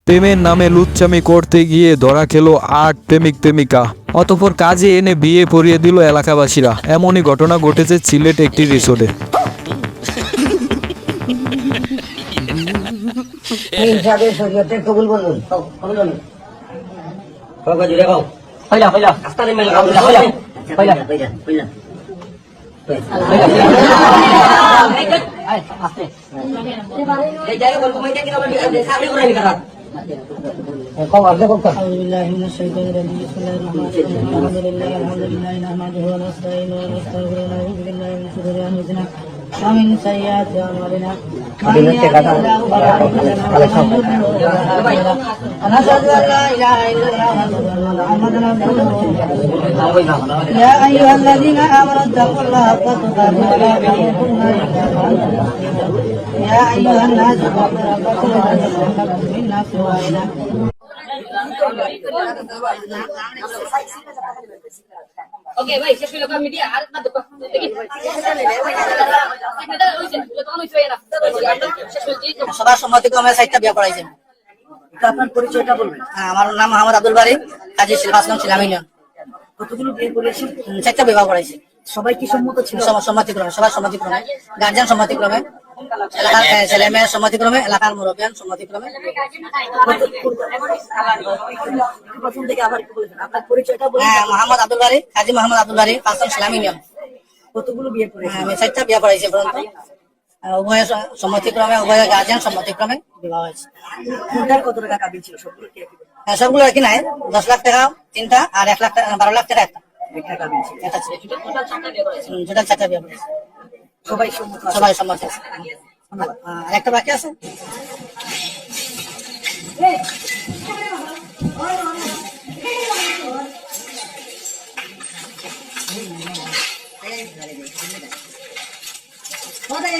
প্রেমের নামে লুচ্চামি করতে গিয়ে ধরা খেলো ৮ প্রেমিক প্রেমিকা, অতঃপর কাজে এনে বিয়ে পড়িয়ে দিল এলাকাবাসীরা। এমনই ঘটনা ঘটেছে সিলেট একটি রিসোর্টে। ومن سيئات أعمالنا من يهده الله فلا مضل له ونشهد أن لا إله إلا الله محمدا عبده ورسوله يا أيها الذين آمنوا اتقوا الله حق تقاته ولا تموتن إلا وأنتم مسلمون يا أيها الناس اتقوا ربكم الذي خلقكم من نفس واحدة Oke, baik. Saya sudah kami dia. Harus nanti pak. সবার সম্মতিক্রমে 6টা বিয়ে করাইছেন। আপনার পরিচয়টা বলবেন। আমার নাম মোহাম্মদ আব্দুল বারী, কাজী শিলবাসলাম ছিলাম ইউনিয়ন। কতগুলো বিয়ে করেছেন? 6টা বিবাহ করাইছে। সবাই কি সম্মত ছিল? সম্মতিক্রমে, সবার সম্মতিক্রমে, গার্জিয়ান সম্মতিক্রমে, এলাকার ছেলে মেয়ের সম্মতিক্রমে, এলাকার মুরব্বিয়ান সম্মতিক্রমে। প্রথম থেকে আবার একটু বলবেন। আপনার পরিচয়টা বলবেন। হ্যাঁ, মোহাম্মদ আব্দুল বারী, কাজী মোহাম্মদ আব্দুল বারী, পাঁচজন ছিলাম ইউনিয়ন। কতগুলো বিয়ে করেছেন? আমি 6টা বিয়ে করাইছি পর্যন্ত। উভয় সম্মতিক্রমে, উভয় গার্জিয়ান সম্মতিক্রমে বিবাহ হয়েছে। কোনটার কত টাকা কাবিল ছিল? সবগুলো কি একই? সবগুলো আর কি নাই, 10 লাখ টাকা 3টা আর 1 লাখ টাকা 12 লাখ টাকা একটা। একটা কাবিল ছিল। এটা ছিল টোটাল 6টা বিয়ে করেছে। সবাই সম্মত আছে। সবাই সম্মত আছে। আর একটা বাকি আছে। Oke,